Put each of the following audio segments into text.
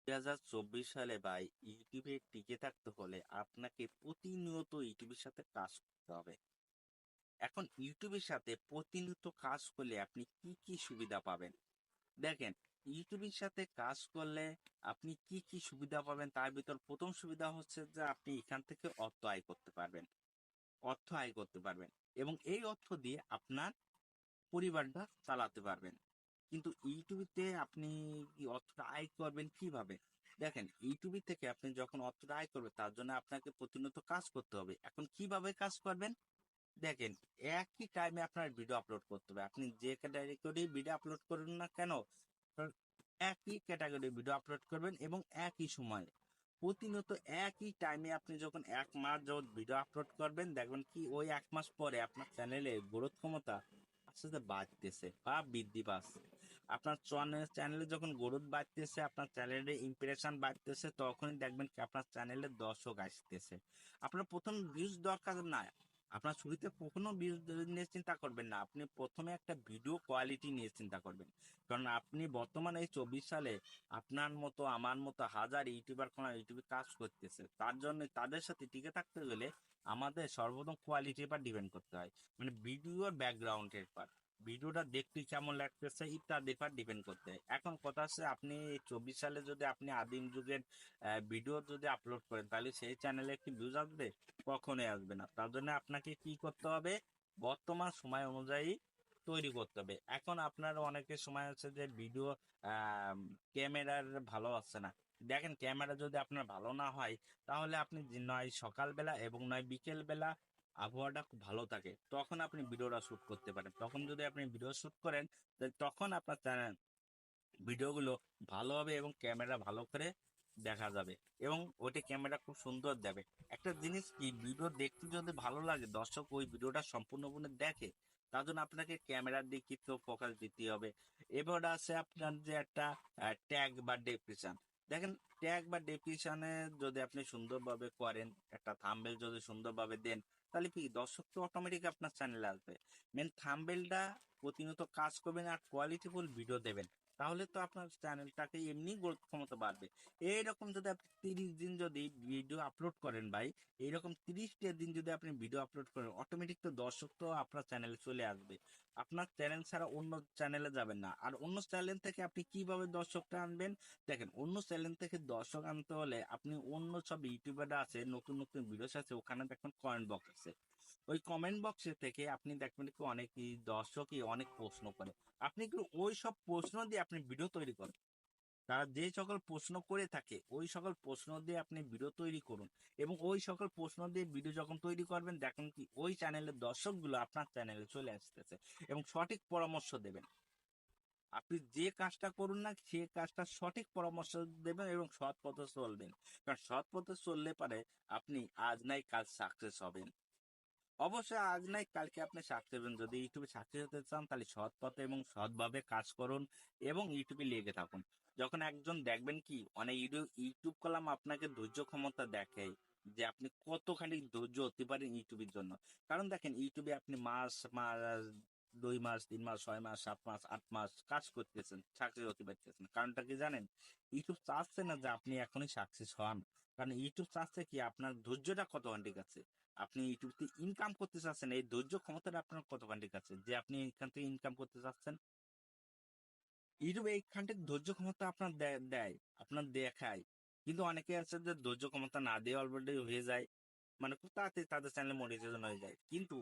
2024 সালে ভাই ইউটিউবে টিকে থাকতে হলে আপনাকে প্রতিনিয়ত ইউটিউবের সাথে কাজ করতে হবে। এখন ইউটিউবের সাথে প্রতিনিয়ত কাজ করলে আপনি কি কি সুবিধা পাবেন? দেখেন, ইউটিউবের সাথে কাজ করলে আপনি কি কি সুবিধা পাবেন তার ভিতর প্রথম সুবিধা হচ্ছে যে আপনি এখান থেকে অর্থ আয় করতে পারবেন এবং এই অর্থ দিয়ে আপনার পরিবারটা চালাতে পারবেন। কিন্তু ইউটিউবে আপনি কি অর্থটা আয় করবেন কিভাবে? দেখেন, ইউটিউব থেকে আপনি যখন অর্থটা আয় করবেন তার জন্য আপনাকে প্রতিনিয়ত কাজ করতে হবে। এখন কিভাবে কাজ করবেন? দেখেন, একই টাইমে আপনার ভিডিও আপলোড করতে হবে। আপনি যে ক্যাটাগরি ভিডিও আপলোড করুন না কেন, কারণ একই ক্যাটাগরি ভিডিও আপলোড করবেন এবং একই সময়ে প্রতিনিয়ত একই টাইমে আপনি যখন 1 মাস যাবত ভিডিও আপলোড করবেন, দেখবেন কি ওই 1 মাস পরে আপনার চ্যানেলে গ্রোথ ক্ষমতা আস্তে আস্তে বাড়তেছে বা বৃদ্ধি পাচ্ছে। আপনার চ্যানেলে যখন গ্রোথ বাড়তেছে, আপনার চ্যানেলের ইমপ্রেশন বাড়তেছে, তখনই দেখবেন কি আপনার চ্যানেলে দর্শক আসতেছে। আপনার প্রথম ভিউজ দরকার না। আপনার শুরুতে কখনো ভিউজ নিয়ে চিন্তা করবেন না, আপনি প্রথমে একটা ভিডিও কোয়ালিটি নিয়ে চিন্তা করবেন। কারণ আপনি বর্তমানে এই 24 সালে আপনার মতো আমার মতো হাজার ইউটিউবার ইউটিউবে কাজ করতেছে, তার জন্য তাদের সাথে টিকে থাকতে গেলে আমাদের সর্বপ্রথম কোয়ালিটির উপর ডিপেন্ড করতে হয়। মানে ভিডিওর ব্যাকগ্রাউন্ডের পর, ভিডিওটা দেখতে কেমন লাগতেছে ইত্যাদির উপর ডিপেন্ড করতে হয়। এখন কথা হচ্ছে, আপনি এই 24 সালে যদি আপনি আদিম যুগের ভিডিও যদি আপলোড করেন তাহলে সেই চ্যানেলে একটি ভিউজ আসবে? কখনোই আসবে না। তার জন্য আপনাকে কি করতে হবে? বর্তমান সময় অনুযায়ী তৈরি করতে হবে। এখন আপনার অনেকের সময় হচ্ছে যে ভিডিও ক্যামেরার ভালো আসছে না। দেখেন, ক্যামেরা যদি আপনার ভালো না হয় তাহলে আপনি নয় সকালবেলা এবং নয় বিকেল বেলা আবহাওয়াটা খুব ভালো থাকে, তখন আপনি ভিডিওটা শুট করতে পারেন। তখন যদি আপনি ভিডিও শুট করেন তখন আপনার ভিডিওগুলো ভালো হবে এবং ক্যামেরা ভালো করে দেখা যাবে এবং ওইটা ক্যামেরা খুব সুন্দর দেবে। একটা জিনিস কি, ভিডিও দেখতে যদি ভালো লাগে, দর্শক ওই ভিডিওটা সম্পূর্ণভাবে দেখে, তার জন্য আপনাকে ক্যামেরার দিকে তো ফোকাস দিতে হবে। এবার আছে আপনার যে একটা ট্যাগ বা ডেসক্রিপশন। দেখেন, ট্যাগ বা ডেসক্রিপশনে যদি আপনি সুন্দরভাবে করেন, একটা থাম্বনেল যদি সুন্দরভাবে দেন, তাহলে কি দর্শক তো অটোমেটিক আপনার চ্যানেলে আসবে। মেন থাম্বনেলটা প্রতিনিয়ত কাজ করবেন আর কোয়ালিটিফুল ভিডিও দেবেন, তাহলে তো আপনার চ্যানেলটাকে এমনি গ্রোথ ক্ষমতা বাড়বে। এইরকম যদি আপনি 30 দিন যদি ভিডিও আপলোড করেন ভাই, এইরকম 30টা দিন যদি আপনি ভিডিও আপলোড করেন, অটোমেটিক তো দর্শক তো আপনার চ্যানেলে চলে আসবে। আপনার চ্যানেল ছাড়া অন্য চ্যানেলে যাবেন না। আর অন্য চ্যানেল থেকে আপনি কিভাবে দর্শকটা আনবেন? দেখেন, অন্য চ্যানেল থেকে দর্শক আনতে হলে আপনি অন্য সব ইউটিউবার আছে, নতুন নতুন ভিডিও আছে, ওখানে দেখবেন কমেন্ট বক্স আছে। ওই কমেন্ট বক্সে থেকে আপনি দেখবেন কি অনেকই দর্শকই অনেক প্রশ্ন করে। আপনি কি ওই সব প্রশ্ন দিয়ে আপনি ভিডিও তৈরি করেন। তারা যে সকল প্রশ্ন করে থাকে ওই সকল প্রশ্ন দিয়ে আপনি ভিডিও তৈরি করুন এবং ওই সকল প্রশ্ন দিয়ে ভিডিও যখন তৈরি করবেন, দেখেন কি ওই চ্যানেলের দর্শকগুলো আপনার চ্যানেলে চলে আসতেছে এবং সঠিক পরামর্শ দেবেন। আপনি যে কাজটা করুন না সে কাজটা সঠিক পরামর্শ দেবেন এবং সৎ পথে চলবেন। কারণ সৎ পথে চললে পারে আপনি আজ নাই কাল সাকসেস হবেন। অবশ্যই আজ নাই কালকে আপনি সাকসেস হবেন। যদি ইউটিউবে সাকসেস হতে চান তাহলে সৎ পথে এবং সৎভাবে কাজ করুন এবং ইউটিউবে লেগে থাকুন। যখন একজন দেখবেন কি অনেক ইউটিউব কলাম আপনাকে ধৈর্য ক্ষমতা দেখে যে আপনি কতখানি ধৈর্য হতে পারেন ইউটিউবের জন্য। কারণ দেখেন, ইউটিউবে আপনি মাস মাস 2 মাস 3 মাস 6 মাস 7 মাস 8 মাস কাজ করতেছেন, সাকসেস হতে পারতেছেন। কারণটা কি জানেন? ইউটিউব চাচ্ছে না যে আপনি এখনই সাকসেস হন। কারণ ইউটিউব চাচ্ছে কি আপনার ধৈর্যটা কতখানি ঠিক আছে। আপনি ইউটিউব থেকে ইনকাম করতে চাচ্ছেন, এই ধৈর্য ক্ষমতাটা আপনার কতখানি ঠিক আছে যে আপনি এখান থেকে ইনকাম করতে চাচ্ছেন। ইউটিউব এইখান থেকে ধৈর্য ক্ষমতা আপনার দেয়, আপনার দেখায়। কিন্তু অনেকে আছে যে ধৈর্য ক্ষমতা না দিয়ে অলরেডি হয়ে যায়, মানে খুব তাড়াতাড়ি তাদের চ্যানেল মনিটাইজেশন হয়ে যায়। কিন্তু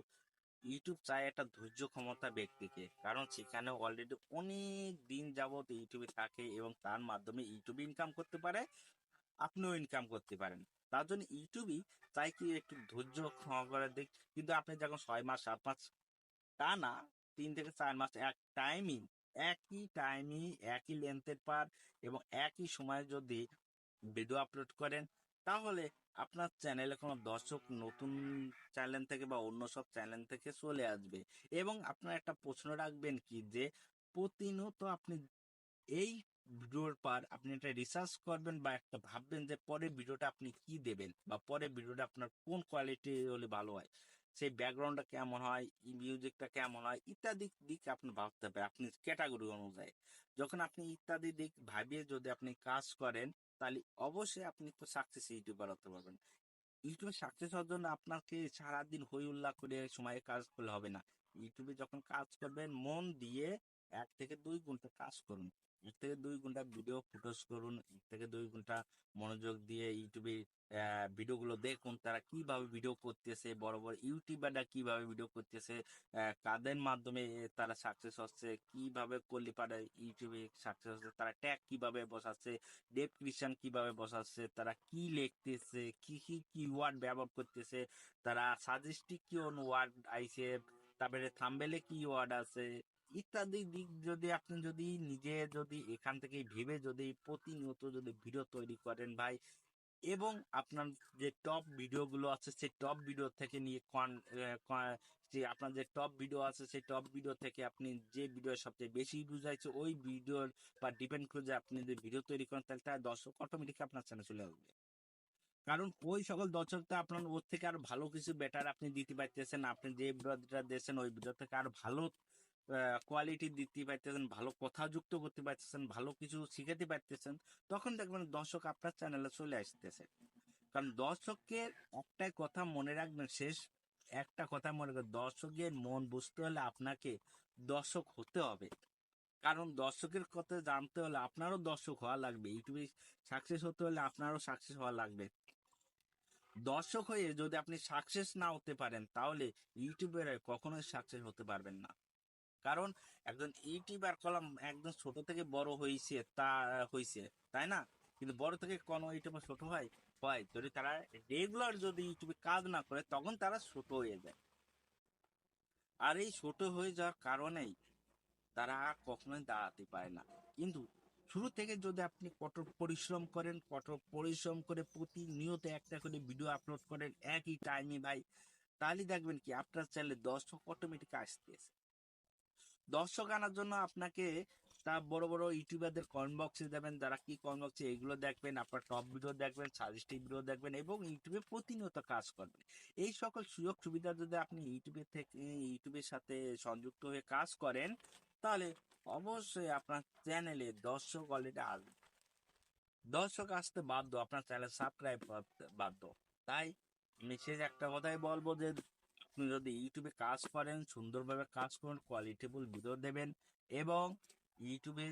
ইউটিউব চায় একটা ধৈর্য ক্ষমতা ব্যক্তিকে, কারণ সেখানে অলরেডি অনেক দিন যাবত ইউটিউবে থাকে এবং তার মাধ্যমে ইউটিউবে ইনকাম করতে পারে, আপনিও ইনকাম করতে পারেন। তার জন্য ইউটিউবই চাই কি একটু ধৈর্য সহকারে দিক। কিন্তু আপনি যখন 6 মাস 7 মাস তা না, 3 থেকে 4 মাস একই টাইমই একই লেন্থের পার এবং একই সময়ে যদি ভিডিও আপলোড করেন, তাহলে আপনার চ্যানেলে কোনো দর্শক নতুন চ্যানেল থেকে বা অন্য সব চ্যানেল থেকে চলে আসবে। এবং আপনার একটা প্রশ্ন রাখবেন কি যে প্রতিনিয়ত আপনি এই ভিডিওর পর আপনি একটা রিসার্চ করবেন বা একটা ভাববেন যে পরের ভিডিওটা আপনি কি দেবেন বা পরের ভিডিওটা আপনার কোন কোয়ালিটি হলে ভালো হয়, সেই ব্যাকগ্রাউন্ডটা কেমন হয়, মিউজিকটা কেমন হয় ইত্যাদি দিক আপনি ভাবতে হবে আপনি ক্যাটাগরি অনুযায়ী। যখন আপনি ইত্যাদি দিক ভাবিয়ে যদি আপনি কাজ করেন, তাহলে অবশ্যই আপনি তো সাকসেস ইউটিউবার হতে পারবেন। ইউটিউবে সাকসেস হওয়ার জন্য আপনাকে সারাদিন হই উল্লাহ করে সময়ে কাজ করলে হবে না। ইউটিউবে যখন কাজ করবেন মন দিয়ে 1 থেকে 2 ঘন্টা কাজ করুন। 1 থেকে 2 ঘন্টা ভিডিও ফুটেজ করুন। 1 থেকে 2 ঘন্টা মনোযোগ দিয়ে ইউটিউবে ভিডিওগুলো দেখুন তারা কিভাবে ভিডিও করতেছে, বড় বড় ইউটিউবাররা কিভাবে ভিডিও করতেছে, কাদের মাধ্যমে তারা সাকসেস হচ্ছে, কিভাবে করলে পারে ইউটিউবে সাকসেস হচ্ছে, তারা ট্যাগ কিভাবে বসাচ্ছে, ডেসক্রিপশন কিভাবে বসাচ্ছে, তারা কি লিখতেছে, কি কি কিওয়ার্ড ব্যবহার করতেছে, তারা সাজেস্টিভ কি ওয়ার্ড আইছে, তারপরে থাম্বেলে কি ওয়ার্ড আছে, ইত্যাদি দিক যদি আপনি যদি নিজে যদি এখান থেকে ভেবে যদি প্রতিনিয়ত যদি ভিডিও তৈরি করেন ভাই, এবং আপনার যে টপ ভিডিওগুলো আছে সেই টপ ভিডিও থেকে নিয়ে যে আপনার যে টপ ভিডিও আছে সেই টপ ভিডিও থেকে আপনি যে ভিডিও সবচেয়ে বেশি ভিউজ আছে ওই ভিডিওর বা ডিপেন্ড করে যে আপনি যদি ভিডিও তৈরি করেন তাহলে তার দর্শক অটোমেটিক আপনার চ্যানেল চলে আসবে। কারণ ওই সকল দর্শকটা আপনার ওর থেকে আরো ভালো কিছু বেটার আপনি দিতে পারতেছেন, আপনি যে ভিডিওটা দিয়েছেন ওই ভিডিও থেকে আরো ভালো কোয়ালিটি দিতে পারতেছেন, ভালো কথা যুক্ত করতে পারতেছেন, ভালো কিছু শিখাতে পারতেছেন, তখন দেখবেন দর্শক আপনার চ্যানেলে চলে আসতেছে। কারণ দর্শকের একটাই কথা মনে রাখবেন, শেষ একটা কথা মনে রাখবেন, দর্শকের মন বুঝতে হলে আপনাকে দর্শক হতে হবে। কারণ দর্শকের কথা জানতে হলে আপনারও দর্শক হওয়া লাগবে, ইউটিউবে সাকসেস হতে হলে আপনারও সাকসেস হওয়া লাগবে। দর্শক হয়ে যদি আপনি সাকসেস না হতে পারেন তাহলে ইউটিউবের কখনোই সাকসেস হতে পারবেন না। কারণ একজন ইউটিউবার কলাম একদম ছোট থেকে বড় হয়েছে তাই না, কিন্তু বড় থেকে কোনো ইউটিউবার ছোট হয়? হয় যদি তারা রেগুলার যদি ইউটিউবে কাজ না করে তখন তারা ছোট হয়ে যায়। আর এই ছোট হয়ে যাওয়ার কারণেই তারা আর কখনোই দাঁড়াতে পারে না। কিন্তু শুরু থেকে যদি আপনি কঠোর পরিশ্রম করেন, কঠোর পরিশ্রম করে প্রতিনিয়ত একটা করে ভিডিও আপলোড করেন একই টাইমে ভাই, তাহলে দেখবেন কি আপনার চ্যানেলে দর্শক অটোমেটিক আসতেছে। দর্শক আনার জন্য আপনাকে তা বড় বড় ইউটিউবারদের কমেন্ট বক্সে দেবেন, যারা কি কমেন্ট বক্সে এগুলো দেখবেন, আপনার টপ ভিডিও দেখবেন, সাজেস্টিভ ভিডিও দেখবেন এবং ইউটিউবে প্রতিনিয়ত কাজ করবেন। এই সকল সুযোগ সুবিধা যদি আপনি ইউটিউবের সাথে সংযুক্ত হয়ে কাজ করেন তাহলে অবশ্যই আপনার চ্যানেলে দর্শক অলরেডি আসবে। দর্শক আসতে বাধ্য, আপনার চ্যানেল সাবস্ক্রাইব করতে বাধ্য। তাই আমি শেষ একটা কথাই বলবো যে আপনি যদি ইউটিউবে কাজ করেন সুন্দরভাবে কাজ করুন, কোয়ালিটেবল ভিডিও দেবেন এবং ইউটিউবে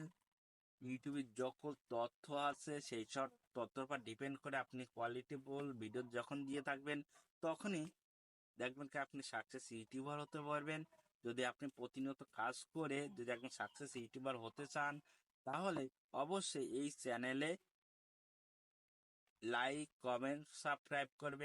ইউটিউবে যখন তথ্য আছে সেই সব তথ্যর উপর ডিপেন্ড করে আপনি কোয়ালিটেবল ভিডিও যখন দিয়ে থাকবেন তখনই দেখবেন কি আপনি সাকসেস ইউটিউবার হতে পারবেন। যদি আপনি প্রতিনিয়ত কাজ করে যদি একজন সাকসেস ইউটিউবার হতে চান তাহলে অবশ্যই এই চ্যানেলে লাইক কমেন্ট সাবস্ক্রাইব করবেন।